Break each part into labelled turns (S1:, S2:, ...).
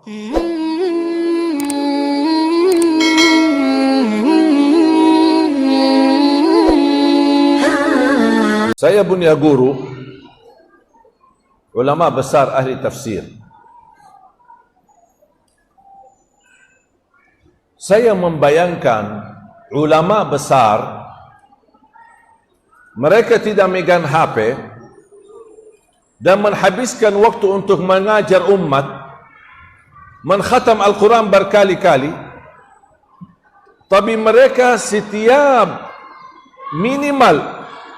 S1: Saya punya guru, ulama besar ahli tafsir. Saya membayangkan ulama besar, mereka tidak megang HP dan menghabiskan waktu untuk mengajar umat, mengkhatam Al-Quran berkali-kali, tapi mereka setiap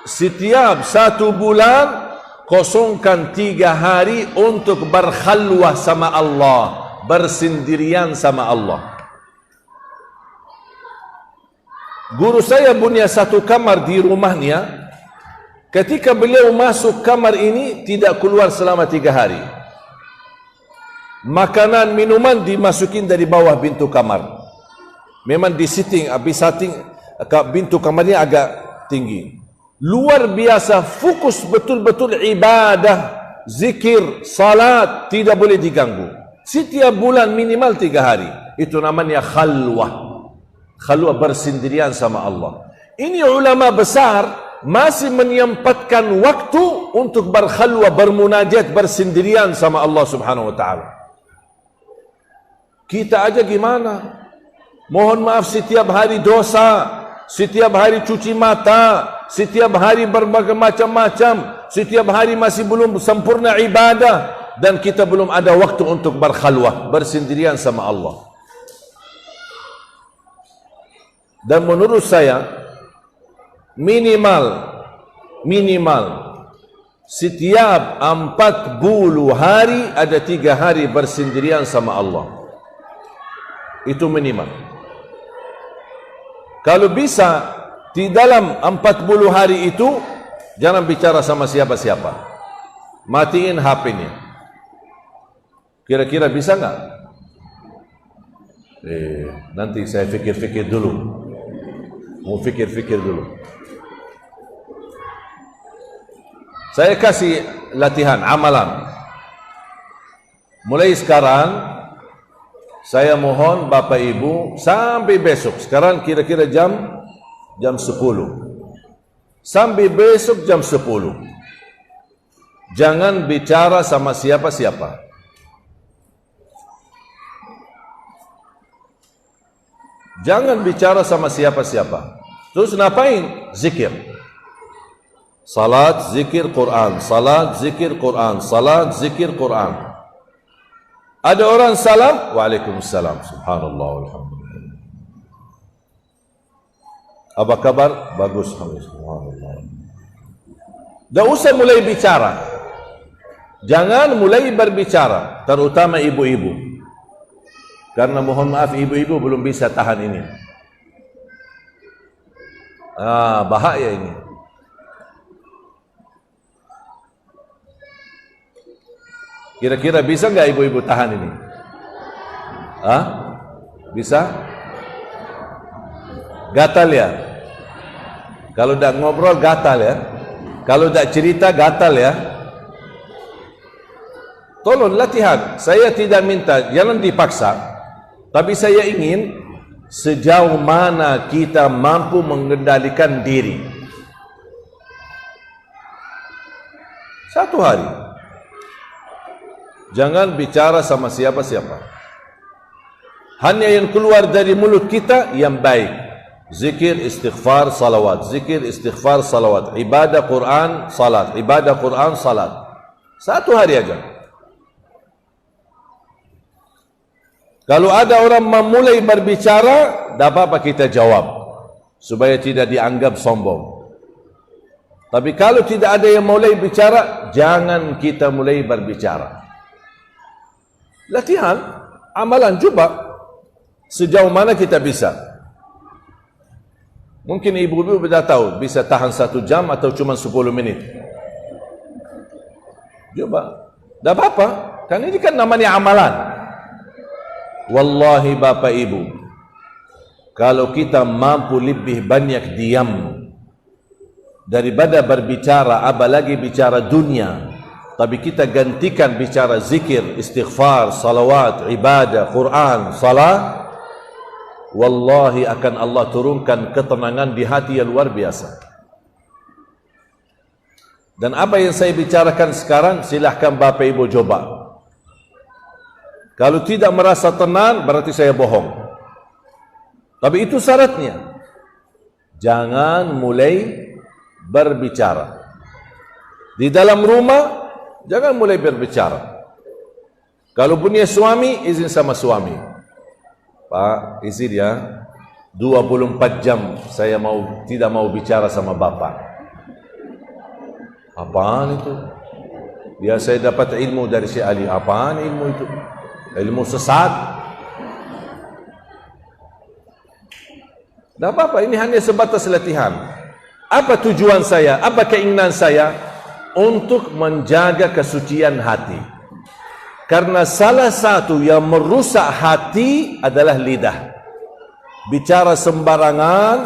S1: 1 bulan kosongkan 3 hari untuk berkhalwah sama Allah, bersendirian sama Allah. Guru saya punya 1 kamar di rumahnya. Ketika beliau masuk kamar ini, tidak keluar selama 3 hari. Makanan, minuman dimasukin dari bawah pintu kamar. Memang di setting pintu kamarnya agak tinggi. Luar biasa, fokus betul-betul ibadah, zikir, salat, tidak boleh diganggu. Setiap bulan minimal 3 hari. Itu namanya khalwah. Khalwah, bersendirian sama Allah. Ini ulama besar masih menyempatkan waktu untuk berkhalwah, bermunajat, bersendirian sama Allah Subhanahu wa taala. Kita aja gimana? Mohon maaf, setiap hari dosa, setiap hari cuci mata, setiap hari berbagai macam-macam, setiap hari masih belum sempurna ibadah, dan kita belum ada waktu untuk berkhalwah, bersendirian sama Allah. Dan menurut saya minimal setiap 40 hari ada 3 hari bersendirian sama Allah. Itu minimal. Kalau bisa di dalam 40 hari itu jangan bicara sama siapa-siapa, matiin HP-nya. Kira-kira bisa nggak? Nanti saya fikir-fikir dulu. Mau fikir-fikir dulu. Saya kasih latihan, amalan. Mulai sekarang, saya mohon Bapak Ibu sampai besok. Sekarang kira-kira jam 10. Sampai besok jam 10. Jangan bicara sama siapa-siapa. Jangan bicara sama siapa-siapa. Terus ngapain? Zikir. Salat, zikir, Quran. Salat, zikir, Quran. Salat, zikir, Quran. Ada orang salam, waalaikumsalam, subhanallah, alhamdulillah. Apa kabar? Bagus, alhamdulillah. Dah usah mulai bicara. Jangan mulai berbicara, terutama ibu-ibu. Karena mohon maaf, ibu-ibu belum bisa tahan ini. Bahaya ini. Kira-kira bisa nggak ibu-ibu tahan ini? Bisa? Gatal ya? Kalau tidak ngobrol gatal ya? Kalau tidak cerita gatal ya? Tolong latihan. Saya tidak minta, jangan dipaksa. Tapi saya ingin sejauh mana kita mampu mengendalikan diri. 1 hari. Jangan bicara sama siapa-siapa. Hanya yang keluar dari mulut kita yang baik. Zikir, istighfar, salawat. Zikir, istighfar, salawat. Ibadah Quran, salat. Ibadah Quran, salat. 1 hari aja. Kalau ada orang memulai berbicara, tak apa-apa kita jawab, supaya tidak dianggap sombong. Tapi kalau tidak ada yang mulai bicara, jangan kita mulai berbicara. Latihan, amalan, coba sejauh mana kita bisa. Mungkin ibu-ibu sudah tahu, bisa tahan 1 jam atau cuma 10 menit. Coba, tak apa-apa, kan ini kan namanya amalan. Wallahi Bapak Ibu, kalau kita mampu lebih banyak diam daripada berbicara, apalagi bicara dunia, tapi kita gantikan bicara zikir, istighfar, salawat, ibadah, Quran, salat, wallahi akan Allah turunkan ketenangan di hati yang luar biasa. Dan apa yang saya bicarakan sekarang, silahkan Bapak Ibu coba. Kalau tidak merasa tenang, berarti saya bohong. Tapi itu syaratnya. Jangan mulai berbicara. Di dalam rumah, jangan mulai berbicara. Kalau punya suami, izin sama suami. Pak, izin ya, 24 jam saya tidak mau bicara sama Bapak. Apaan itu? Ya saya dapat ilmu dari si Ali. Apaan ilmu itu? Ilmu sesat. Tak apa-apa, ini hanya sebatas latihan. Apa tujuan saya? Apa keinginan saya? Untuk menjaga kesucian hati. Karena salah satu yang merusak hati adalah lidah. Bicara sembarangan,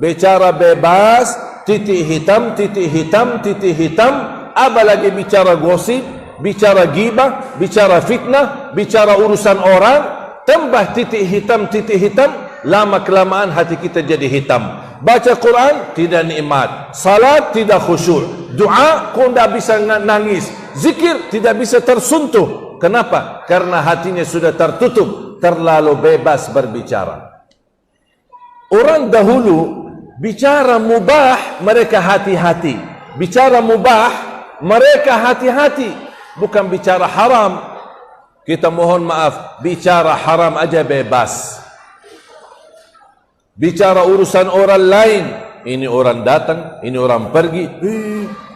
S1: bicara bebas, titik hitam, titik hitam, titik hitam, apalagi bicara gosip, bicara ghibah, bicara fitnah, bicara urusan orang, tambah titik hitam, lama kelamaan hati kita jadi hitam. Baca Quran tidak nikmat, salat tidak khusyuk, doa kau tidak bisa nangis, zikir tidak bisa tersentuh. Kenapa? Karena hatinya sudah tertutup, terlalu bebas berbicara. Orang dahulu bicara mubah, mereka hati-hati. Bicara mubah, mereka hati-hati. Bukan bicara haram. Kita mohon maaf, bicara haram aja bebas. Bicara urusan orang lain, ini orang datang, ini orang pergi.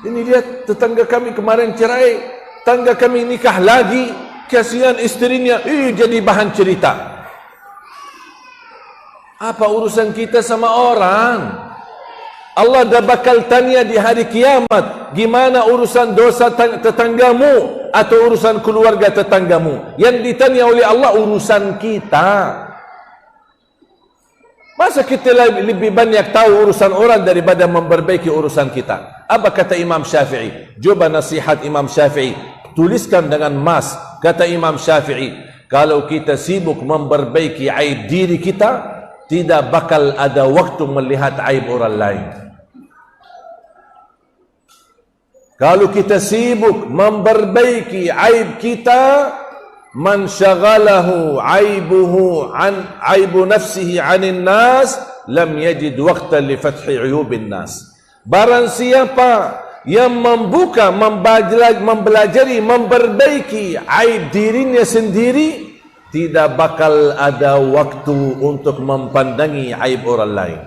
S1: Ini lihat tetangga kami kemarin cerai, tetangga kami nikah lagi, kasihan istrinya, jadi bahan cerita. Apa urusan kita sama orang? Allah dah bakal tanya di hari kiamat, gimana urusan dosa tetanggamu atau urusan keluarga tetanggamu? Yang ditanya oleh Allah urusan kita. Masa kita lebih banyak tahu urusan orang daripada memperbaiki urusan kita? Apa kata Imam Syafi'i? Coba nasihat Imam Syafi'i. Tuliskan dengan emas. Kata Imam Syafi'i, kalau kita sibuk memperbaiki aib diri kita, tidak bakal ada waktu melihat aib orang lain. Kalau kita sibuk memperbaiki aib kita, man syaghalahu aibuhu an aibu nafsihi anin nas lam yajid waqtan li fathi uyubin nas. Barang siapa yang membuka, mempelajari, memperbaiki aib dirinya sendiri, tidak bakal ada waktu untuk mempandangi aib orang lain.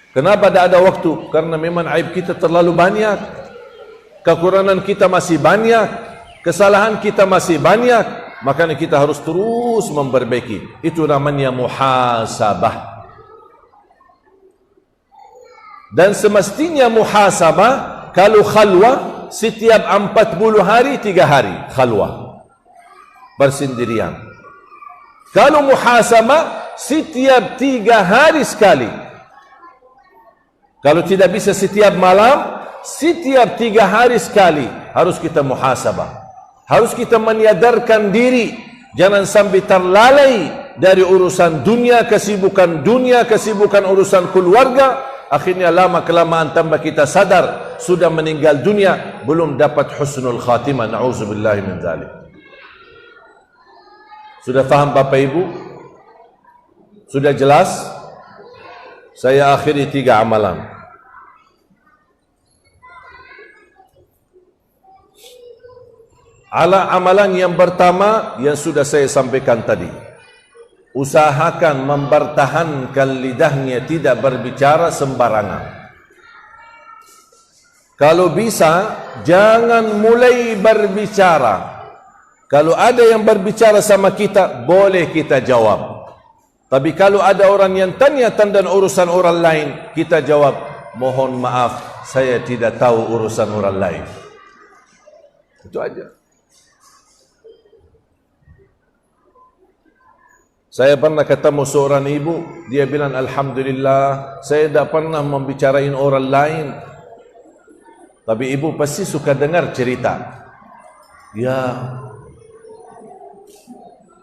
S1: Kenapa tidak ada waktu? Karena memang aib kita terlalu banyak, kekurangan kita masih banyak, kesalahan kita masih banyak, makanya kita harus terus memperbaiki. Itu namanya muhasabah. Dan semestinya muhasabah, kalau khalwah, setiap 40 hari 3 hari khalwah, bersendirian. Kalau muhasabah, setiap 3 hari sekali. Kalau tidak bisa setiap malam, setiap 3 hari sekali harus kita muhasabah. Harus kita menyadarkan diri, jangan sampai terlalai dari urusan dunia, kesibukan urusan keluarga. Akhirnya lama kelamaan tambah kita sadar sudah meninggal dunia, belum dapat husnul khatimah. Na'udzubillahi min dzalik. Sudah faham Bapak Ibu? Sudah jelas? Saya akhiri 3 amalan. Amalan yang pertama yang sudah saya sampaikan tadi. Usahakan mempertahankan lidahnya, tidak berbicara sembarangan. Kalau bisa, jangan mulai berbicara. Kalau ada yang berbicara sama kita, boleh kita jawab. Tapi kalau ada orang yang tanya tentang urusan orang lain, kita jawab, mohon maaf, saya tidak tahu urusan orang lain. Itu aja. Saya pernah ketemu seorang ibu, dia bilang, Alhamdulillah, saya tidak pernah membicarain orang lain. Tapi ibu pasti suka dengar cerita. Ya,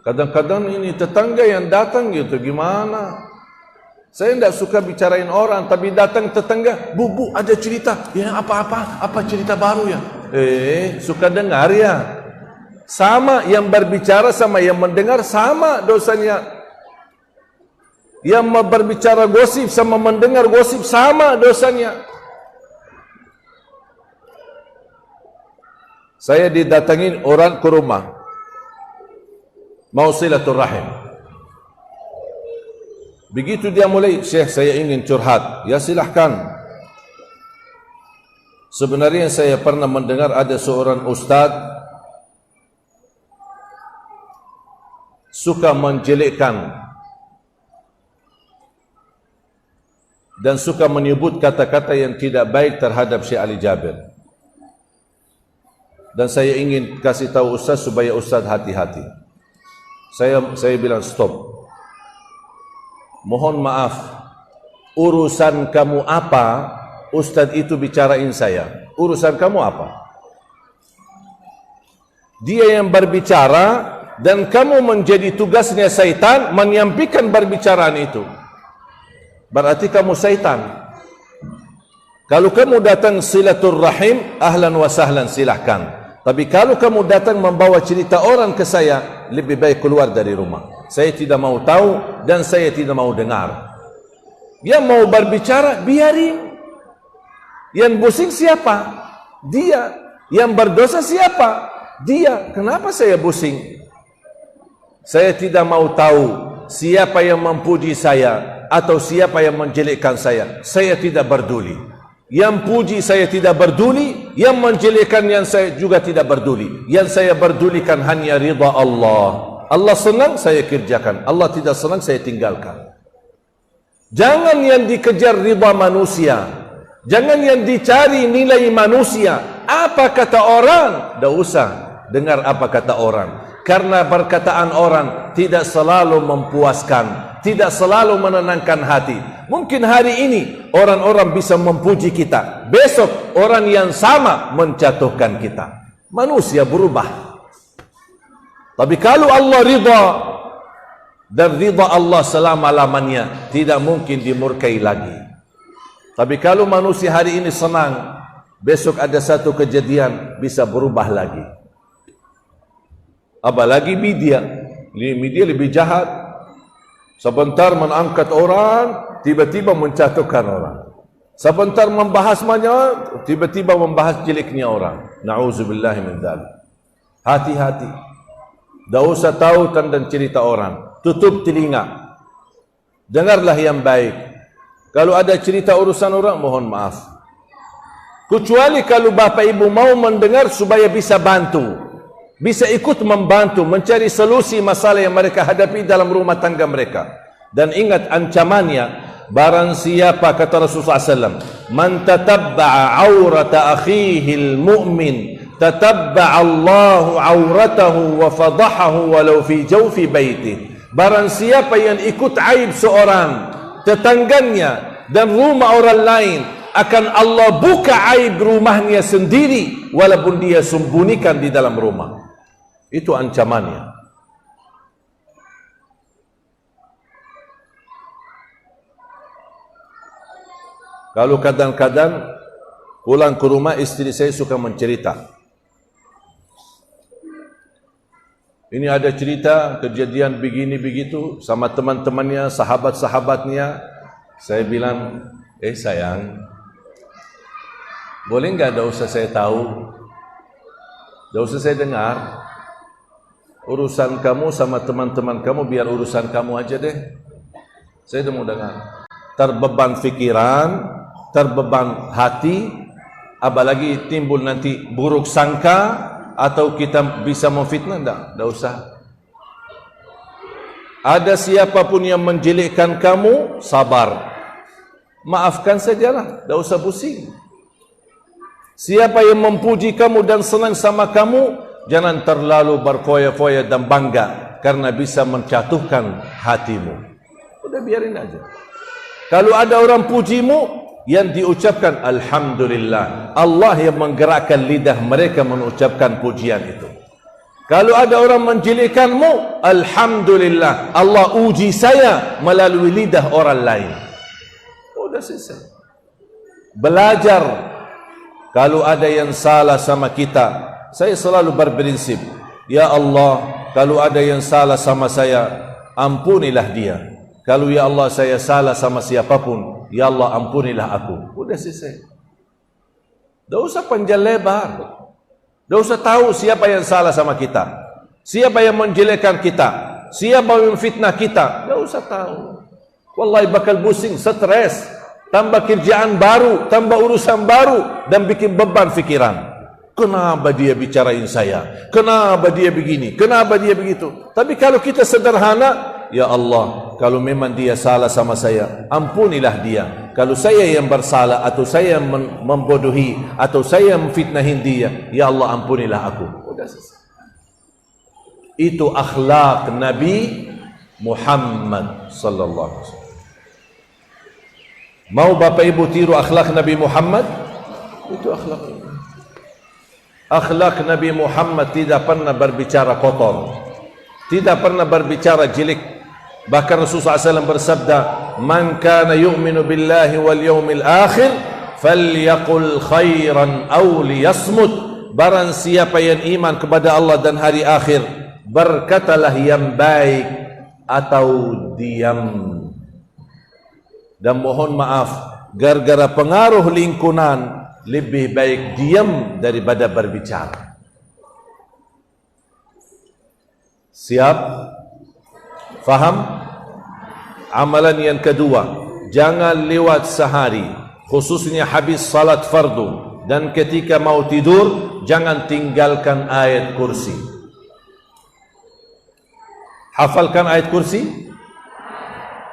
S1: kadang-kadang ini tetangga yang datang gitu, gimana? Saya tidak suka bicarain orang, tapi datang tetangga, bu, ada cerita. Ya, apa cerita baru ya? Suka dengar ya. Sama yang berbicara sama yang mendengar sama dosanya. Yang berbicara gosip sama mendengar gosip sama dosanya. Saya didatangin orang ke rumah, mau silaturahim. Begitu dia mulai, Syekh saya ingin curhat. Ya silahkan. Sebenarnya saya pernah mendengar ada seorang ustaz suka menjelekkan dan suka menyebut kata-kata yang tidak baik terhadap Syekh Ali Jabir. Dan saya ingin kasih tahu ustaz supaya ustaz hati-hati. Saya bilang stop. Mohon maaf, urusan kamu apa? Ustaz itu bicarain saya. Urusan kamu apa? Dia yang berbicara dan kamu menjadi tugasnya syaitan menyampaikan berbicaraan itu. Berarti kamu syaitan. Kalau kamu datang silaturrahim, ahlan wa sahlan, silahkan. Tapi kalau kamu datang membawa cerita orang ke saya, lebih baik keluar dari rumah. Saya tidak mau tahu dan saya tidak mau dengar. Yang mau berbicara, biarin. Yang pusing siapa? Dia. Yang berdosa siapa? Dia. Kenapa saya pusing? Saya tidak mau tahu siapa yang memuji saya atau siapa yang menjelekkan saya. Saya tidak peduli. Yang puji saya tidak peduli, yang menjelekkan yang saya juga tidak peduli. Yang saya pedulikan hanya ridha Allah. Allah senang, saya kerjakan. Allah tidak senang, saya tinggalkan. Jangan yang dikejar ridha manusia. Jangan yang dicari nilai manusia. Apa kata orang? Tak usah dengar apa kata orang. Karena perkataan orang tidak selalu mempuaskan, tidak selalu menenangkan hati. Mungkin hari ini orang-orang bisa memuji kita, besok orang yang sama menjatuhkan kita. Manusia berubah. Tapi kalau Allah ridha dan ridha Allah selama-lamanya, tidak mungkin dimurkai lagi. Tapi kalau manusia hari ini senang, besok ada satu kejadian bisa berubah lagi. Apalagi media lebih jahat. Sebentar mengangkat orang, tiba-tiba menjatuhkan orang. Sebentar membahas banyak, tiba-tiba membahas jeleknya orang. Na'udzubillahi min dzalik. Hati-hati. Tak usah tahu tentang cerita orang. Tutup telinga. Dengarlah yang baik. Kalau ada cerita urusan orang, mohon maaf. Kecuali kalau bapa ibu mau mendengar supaya bisa bantu. Bisa ikut membantu mencari solusi masalah yang mereka hadapi dalam rumah tangga mereka. Dan ingat ancamannya, barang siapa kata Rasulullah SAW, man tatabba'a awrata akhihi al-mu'min tatabba'a Allahu awratahu wa fadahahu walau fi jawfi baitih. Barang siapa yang ikut aib seorang tetangganya dan rumah orang lain, akan Allah buka aib rumahnya sendiri walaupun dia sembunyikan di dalam rumah. Itu ancamannya. Kalau kadang-kadang pulang ke rumah, istri saya suka mencerita. Ini ada cerita kejadian begini begitu sama teman-temannya, sahabat-sahabatnya. Saya bilang, sayang, boleh enggak tak usah saya tahu, tak usah saya dengar. Urusan kamu sama teman-teman kamu biar urusan kamu aja deh. Saya tidak mau dengar. Terbeban fikiran, terbeban hati, apalagi timbul nanti buruk sangka atau kita bisa memfitnah. Tak usah. Ada siapapun yang menjelekkan kamu, sabar. Maafkan sajalah, tak usah pusing. Siapa yang memuji kamu dan senang sama kamu, jangan terlalu berfoya-foya dan bangga karena bisa menjatuhkan hatimu. Udah biarin aja. Kalau ada orang pujimu, yang diucapkan Alhamdulillah. Allah yang menggerakkan lidah mereka mengucapkan pujian itu. Kalau ada orang menjelekkanmu, Alhamdulillah, Allah uji saya melalui lidah orang lain. Sudah selesai. Belajar. Kalau ada yang salah sama kita, saya selalu berprinsip, ya Allah, kalau ada yang salah sama saya, ampunilah dia. Kalau ya Allah saya salah sama siapapun, ya Allah ampunilah aku. Sudah selesai. Tidak usah panjang lebar. Tidak usah tahu siapa yang salah sama kita, siapa yang menjelekkan kita, siapa yang fitnah kita. Tidak usah tahu. Wallahi bakal pusing, stres, tambah kerjaan baru, tambah urusan baru, dan bikin beban fikiran. Kenapa dia bicarain saya? Kenapa dia begini? Kenapa dia begitu? Tapi kalau kita sederhana, ya Allah, kalau memang dia salah sama saya, ampunilah dia. Kalau saya yang bersalah, atau saya yang membodohi, atau saya yang memfitnahin dia, ya Allah ampunilah aku. Sudah selesai. Itu akhlak Nabi Muhammad sallallahu alaihi wasallam. Mau Bapak Ibu tiru akhlak Nabi Muhammad? Itu akhlak Nabi. Akhlak Nabi Muhammad tidak pernah berbicara kotor, tidak pernah berbicara jelek. Bahkan Rasulullah SAW bersabda, "Man kana yu'minu billahi wal yawmil akhir, falyaqul khairan aw liyasmut." Barang siapa yang iman kepada Allah dan hari akhir, berkatalah yang baik atau diam. Dan mohon maaf, gara-gara pengaruh lingkungan, lebih baik diam daripada berbicara. Siap? Faham? Amalan yang kedua, jangan lewat sehari, khususnya habis salat fardu, dan ketika mau tidur, jangan tinggalkan ayat kursi. Hafalkan ayat kursi.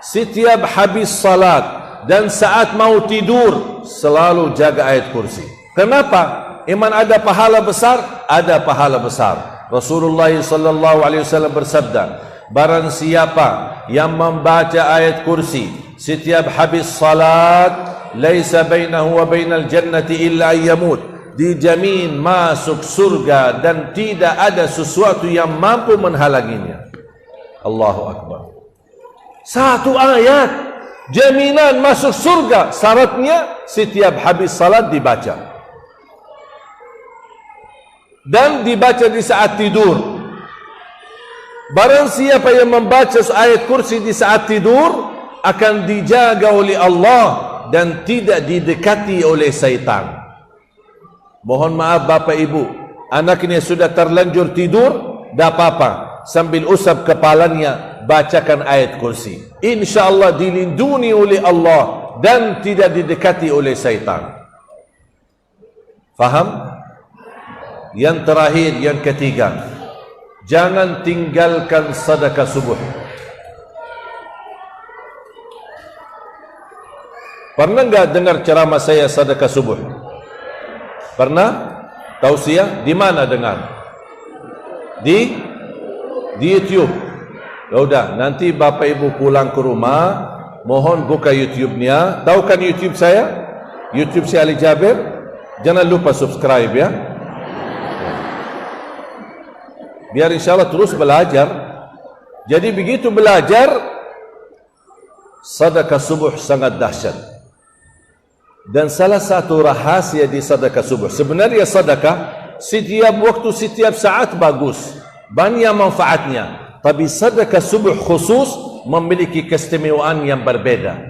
S1: Setiap habis salat dan saat mau tidur, selalu jaga ayat kursi. Kenapa? Iman ada pahala besar? Ada pahala besar. Rasulullah sallallahu alaihi wasallam bersabda, barang siapa yang membaca ayat kursi setiap habis salat, laisa bainahu wa bainal jannati illa ayyamut, dijamin masuk surga dan tidak ada sesuatu yang mampu menghalanginya. Allahu Akbar. Satu ayat jaminan masuk surga, syaratnya setiap habis salat dibaca, dan dibaca di saat tidur. Barang siapa yang membaca ayat kursi di saat tidur, akan dijaga oleh Allah dan tidak didekati oleh syaitan. Mohon maaf Bapak Ibu, anaknya sudah terlanjur tidur, tak apa-apa, sambil usap kepalanya bacakan ayat kursi. InsyaAllah dilindungi oleh Allah dan tidak didekati oleh syaitan. Faham? Yang terakhir, yang ketiga, jangan tinggalkan sedekah subuh. Pernah enggak dengar ceramah saya sedekah subuh? Pernah? Tausiah? Di mana dengar? Di YouTube. Ya udah, nanti Bapak Ibu pulang ke rumah, mohon buka YouTube-nya. Tahu kan YouTube saya? YouTube si Ali Jabir. Jangan lupa subscribe ya. Biar insyaAllah terus belajar. Jadi begitu belajar, sedekah subuh sangat dahsyat. Dan salah satu rahasia di sedekah subuh, sebenarnya sedekah setiap waktu, setiap saat bagus, banyak manfaatnya. Tapi sedekah subuh khusus memiliki keistimewaan yang berbeda.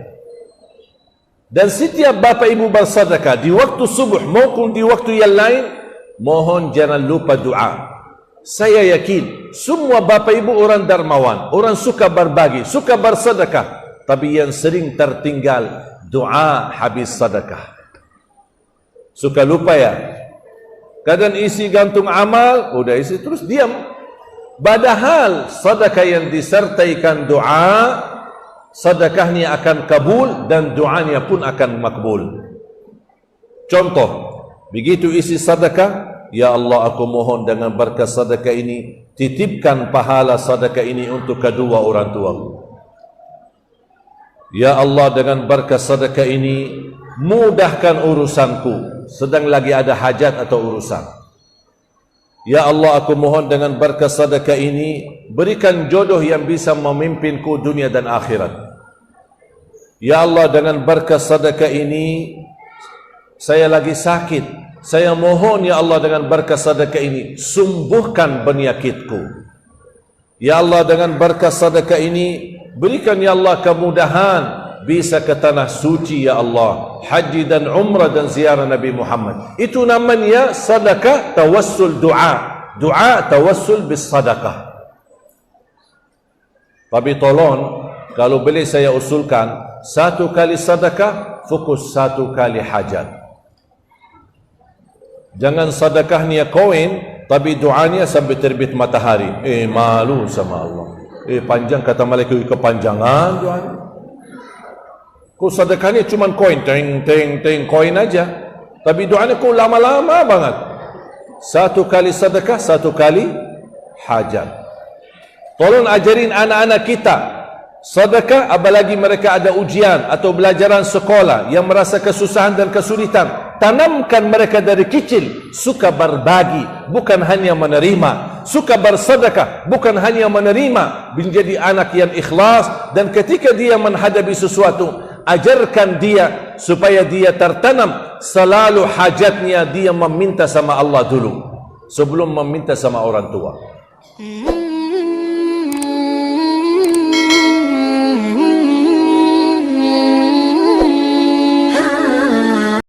S1: Dan setiap Bapak Ibu bersedekah di waktu subuh maupun di waktu yang lain, mohon jangan lupa doa. Saya yakin semua Bapak Ibu orang dermawan, orang suka berbagi, suka bersedekah, tapi yang sering tertinggal doa habis sedekah. Suka lupa ya? Kadang isi gantung amal, udah isi terus diam. Padahal sedekah yang disertaikan doa, sedekahnya akan kabul dan doanya pun akan makbul. Contoh, begitu isi sedekah, ya Allah aku mohon dengan berkat sedekah ini, titipkan pahala sedekah ini untuk kedua orang tuaku. Ya Allah dengan berkat sedekah ini, mudahkan urusanku sedang lagi ada hajat atau urusan. Ya Allah, aku mohon dengan berkah sedekah ini berikan jodoh yang bisa memimpinku dunia dan akhirat. Ya Allah, dengan berkah sedekah ini saya lagi sakit. Saya mohon ya Allah dengan berkah sedekah ini sembuhkan penyakitku. Ya Allah, dengan berkah sedekah ini berikan ya Allah kemudahan bisa ke tanah suci ya Allah, haji dan umrah dan ziarah Nabi Muhammad. Itu namanya sedekah tawassul doa. Doa tawassul bis sedekah. Tapi tolong kalau boleh saya usulkan, satu kali sedekah fokus satu kali hajat. Jangan sedekahnya koin tapi doanya sampai terbit matahari. Malu sama Allah. Panjang kata malaikat, kepanjangan doanya. Kau sedekahnya cuma koin, teng koin aja. Tapi doanya kau lama-lama banget. Satu kali sedekah, satu kali hajat. Tolong ajarin anak-anak kita sedekah, apalagi mereka ada ujian atau belajaran sekolah yang merasa kesusahan dan kesulitan. Tanamkan mereka dari kecil suka berbagi, bukan hanya menerima. Suka bersedekah, bukan hanya menerima. Menjadi anak yang ikhlas, dan ketika dia menghadapi sesuatu, ajarkan dia supaya dia tertanam selalu hajatnya dia meminta sama Allah dulu sebelum meminta sama orang tua.